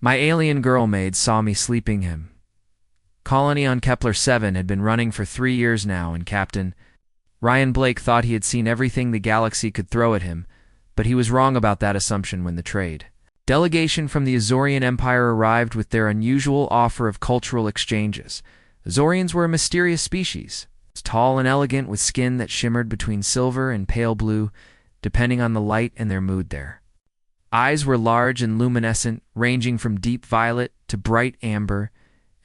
My alien girl maid saw me sleeping him. Colony on Kepler 7 had been running for 3 years now, and Captain Ryan Blake thought he had seen everything the galaxy could throw at him, but he was wrong about that assumption when the trade delegation from the Azorian Empire arrived with their unusual offer of cultural exchanges. Azorians were a mysterious species, tall and elegant with skin that shimmered between silver and pale blue, depending on the light and their mood there. Eyes were large and luminescent, ranging from deep violet to bright amber,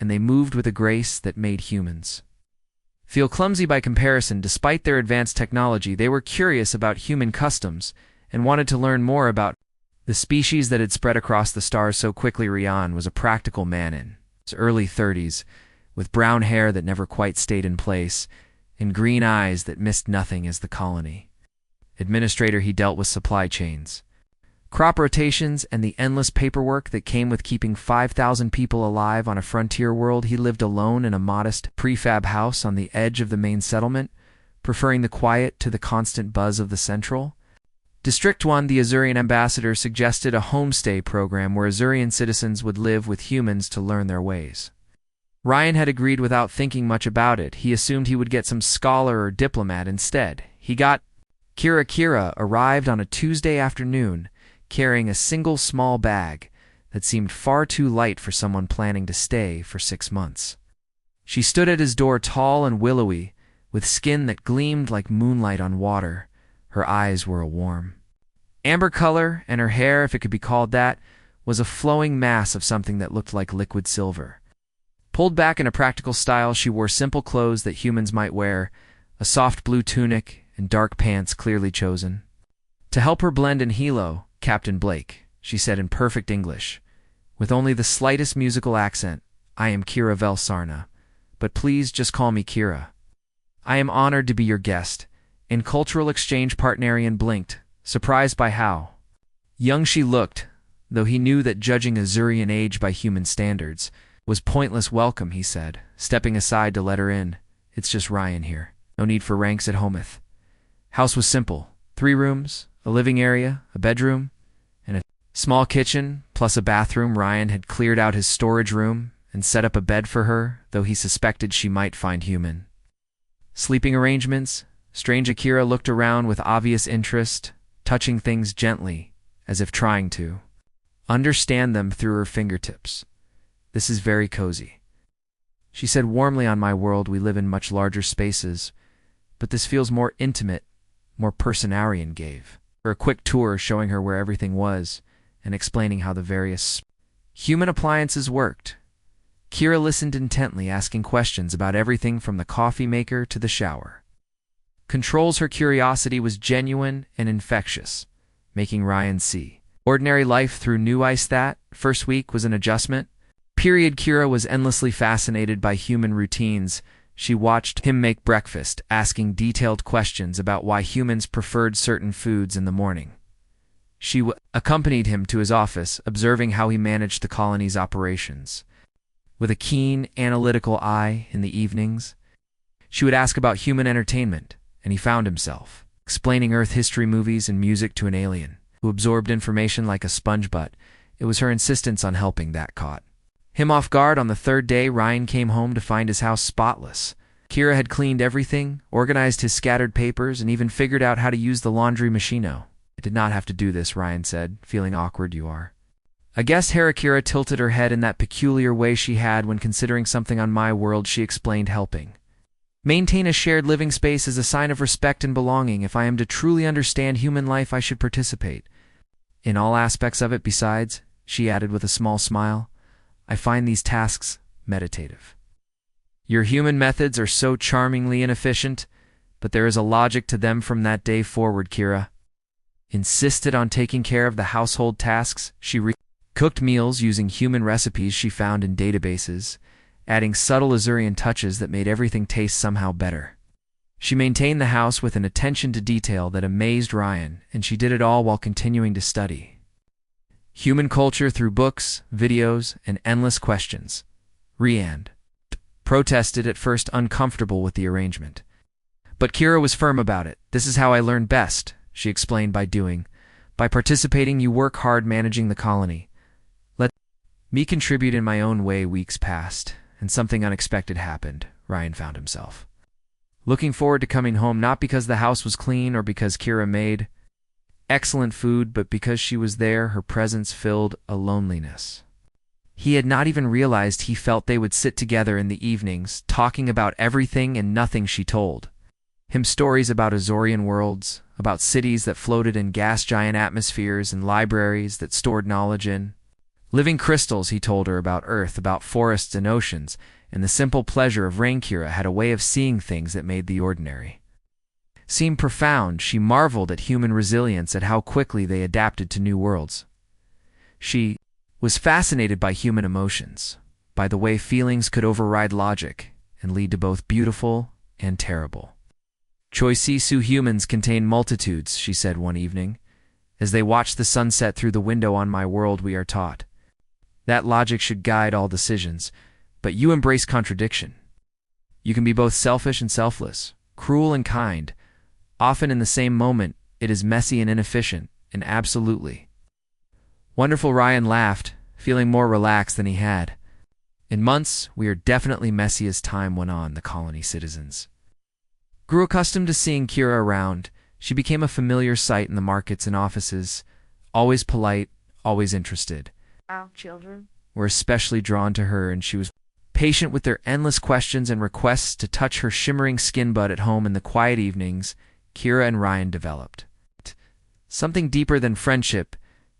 and they moved with a grace that made humans feel clumsy by comparison. Despite their advanced technology, they were curious about human customs and wanted to learn more about the species that had spread across the stars so quickly. Ryan was a practical man in his early 30s, with brown hair that never quite stayed in place, and green eyes that missed nothing as the colony administrator. He dealt with supply chains, crop rotations, and the endless paperwork that came with keeping 5,000 people alive on a frontier world. He lived alone in a modest prefab house on the edge of the main settlement, preferring the quiet to the constant buzz of the central. District 1, the Azurian ambassador suggested a homestay program where Azurian citizens would live with humans to learn their ways. Ryan had agreed without thinking much about it. He assumed he would get some scholar or diplomat instead. He got Kira. Kira arrived on a Tuesday afternoon, carrying a single small bag that seemed far too light for someone planning to stay for 6 months. She stood at his door, tall and willowy, with skin that gleamed like moonlight on water. Her eyes were a warm amber color, and her hair, if it could be called that, was a flowing mass of something that looked like liquid silver. Pulled back in a practical style, she wore simple clothes that humans might wear, a soft blue tunic and dark pants clearly chosen. To help her blend in, "Hello, Captain Blake," she said in perfect English, with only the slightest musical accent. "I am Kira Velsarna, but please just call me Kira. I am honored to be your guest." And cultural exchange partnerian blinked, surprised by how young she looked, though he knew that judging Azurian age by human standards was pointless. "Welcome," he said, stepping aside to let her in. "It's just Ryan here. No need for ranks at Hometh." House was simple. 3 rooms, a living area, a bedroom, and a small kitchen, plus a bathroom. Ryan had cleared out his storage room and set up a bed for her, though he suspected she might find human sleeping arrangements. Strange. Akira looked around with obvious interest, touching things gently, as if trying to understand them through her fingertips. "This is very cozy," she said warmly. "On my world, we live in much larger spaces, but this feels more intimate, more personal." Ryan gave her a quick tour, showing her where everything was and explaining how the various human appliances worked. Kira listened intently, asking questions about everything from the coffee maker to the shower controls. Her curiosity was genuine and infectious, making Ryan see ordinary life through new eyes. That first week was an adjustment period. Kira was endlessly fascinated by human routines. She watched him make breakfast, asking detailed questions about why humans preferred certain foods in the morning. She accompanied him to his office, observing how he managed the colony's operations. With a keen, analytical eye in the evenings, she would ask about human entertainment, and he found himself explaining Earth history, movies, and music to an alien who absorbed information like a sponge. But it was her insistence on helping that caught him off guard. On the 3rd day, Ryan came home to find his house spotless. Kira had cleaned everything, organized his scattered papers, and even figured out how to use the laundry machine. "I did not have to do this," Ryan said, feeling awkward. "You are a guest." Kira tilted her head in that peculiar way she had when considering something. "On my world," she explained, "helping maintain a shared living space is a sign of respect and belonging. If I am to truly understand human life, I should participate in all aspects of it. Besides," she added with a small smile, "I find these tasks meditative. Your human methods are so charmingly inefficient, but there is a logic to them." From that day forward, Kira insisted on taking care of the household tasks. She cooked meals using human recipes she found in databases, adding subtle Azurian touches that made everything taste somehow better. She maintained the house with an attention to detail that amazed Ryan, and she did it all while continuing to study human culture through books, videos, and endless questions. Ryan protested at first, uncomfortable with the arrangement, but Kira was firm about it. "This is how I learn best," she explained. By participating, you work hard managing the colony. Me contribute in my own way. Weeks passed, and something unexpected happened. Ryan found himself looking forward to coming home, not because the house was clean or because Kira made excellent food, but because she was there. Her presence filled a loneliness. He had not even realized he felt. They would sit together in the evenings, talking about everything and nothing she told him stories about Azorian worlds, about cities that floated in gas giant atmospheres and libraries that stored knowledge in living crystals. He told her about Earth, about forests and oceans, and the simple pleasure of rain. Kira had a way of seeing things that made the ordinary seem profound. She marveled at human resilience, at how quickly they adapted to new worlds. She was fascinated by human emotions, by the way feelings could override logic and lead to both beautiful and terrible. Choisisu humans contain multitudes, she said one evening. As they watch the sunset through the window on my world, we are taught that logic should guide all decisions, but you embrace contradiction. You can be both selfish and selfless, cruel and kind. Often in the same moment, it is messy and inefficient, and absolutely wonderful. Ryan laughed, feeling more relaxed than he had. In months, we are definitely messy. As time went on, the colony citizens grew accustomed to seeing Kira around. She became a familiar sight in the markets and offices, always polite, always interested. Our children Were especially drawn to her, and she was patient with their endless questions and requests to touch her shimmering skin. But at home in the quiet evenings, Kira and Ryan developed something deeper than friendship.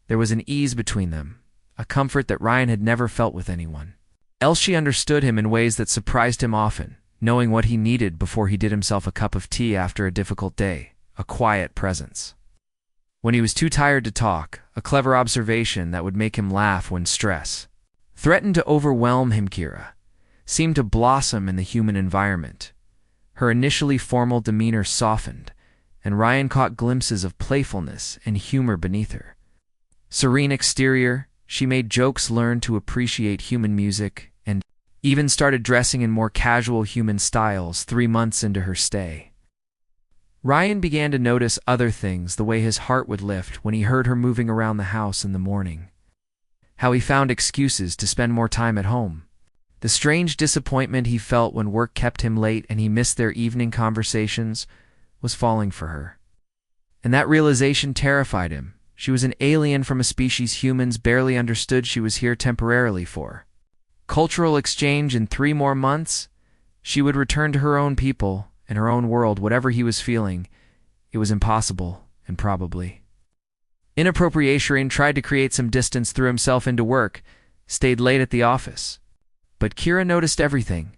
There was an ease between them, a comfort that Ryan had never felt with anyone else. She understood him in ways that surprised him, often knowing what he needed before he did himself a cup of tea after a difficult day, a quiet presence when he was too tired to talk, a clever observation that would make him laugh when stress threatened to overwhelm him. Kira seemed to blossom in the human environment. Her initially formal demeanor softened, and Ryan caught glimpses of playfulness and humor beneath her serene exterior. She made jokes, learned to appreciate human music, and even started dressing in more casual human styles. 3 months into her stay, Ryan began to notice other things: the way his heart would lift when he heard her moving around the house in the morning, how he found excuses to spend more time at home, the strange disappointment he felt when work kept him late and he missed their evening conversations. Was falling for her, and that realization terrified him. She was an alien from a species humans barely understood. She was here temporarily for cultural exchange. In 3 more months, she would return to her own people and her own world. Whatever he was feeling, it was impossible and probably inappropriate. Ryan tried to create some distance, threw himself into work, stayed late at the office. But Kira noticed everything.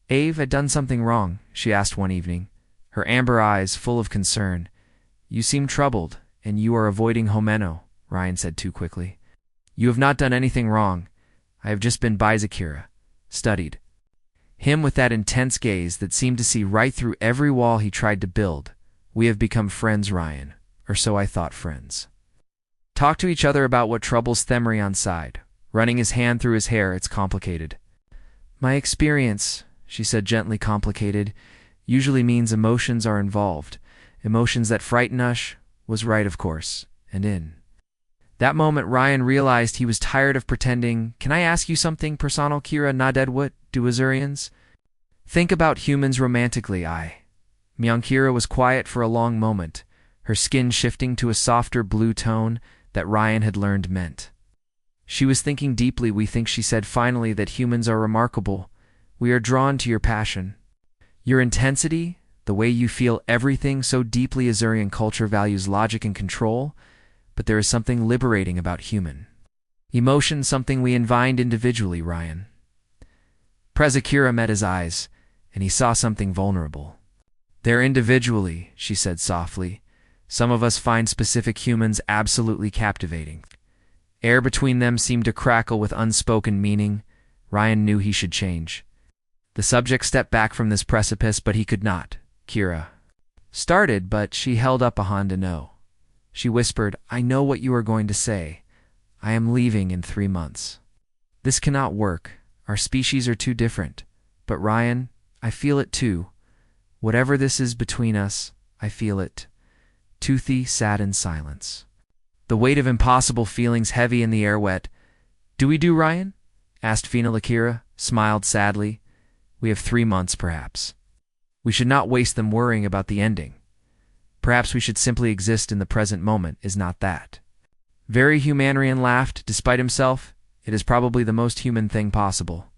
Ave had done something wrong, she asked one evening, her amber eyes full of concern. You seem troubled, and you are avoiding Homeno, Ryan said too quickly. You have not done anything wrong. I have just been by Kira, studied him with that intense gaze that seemed to see right through every wall he tried to build. We have become friends, Ryan, or so I thought. Friends talk to each other about what troubles them. Ryan sighed, running his hand through his hair. It's complicated. My experience, she said gently, complicated usually means emotions are involved. Emotions that frighten us. Was right, of course, and in that moment Ryan realized he was tired of pretending. Can I ask you something personal, Kira? Nodded. What do Azurians think about humans romantically? Kira was quiet for a long moment, her skin shifting to a softer blue tone that Ryan had learned meant she was thinking deeply. We think, she said finally, that humans are remarkable. We are drawn to your passion, your intensity, the way you feel everything so deeply. Azurian culture values logic and control, but there is something liberating about human emotion, something we invite individually. Ryan Kira met his eyes, and he saw something vulnerable. They're individually, she said softly. Some of us find specific humans absolutely captivating. Air between them seemed to crackle with unspoken meaning. Ryan knew he should change the subject, step back from this precipice, but he could not. Kira started, but she held up a hand to no. She whispered, I know what you are going to say. I am leaving in 3 months. This cannot work. Our species are too different. But Ryan, I feel it too. Whatever this is between us, I feel it. Toothy sat in silence, the weight of impossible feelings heavy in the air. Wet Do we do, Ryan? Asked Phenolakira, smiled sadly. We have 3 months, perhaps. We should not waste them worrying about the ending. Perhaps we should simply exist in the present moment, is not that? Very Humanrian laughed, despite himself. It is probably the most human thing possible.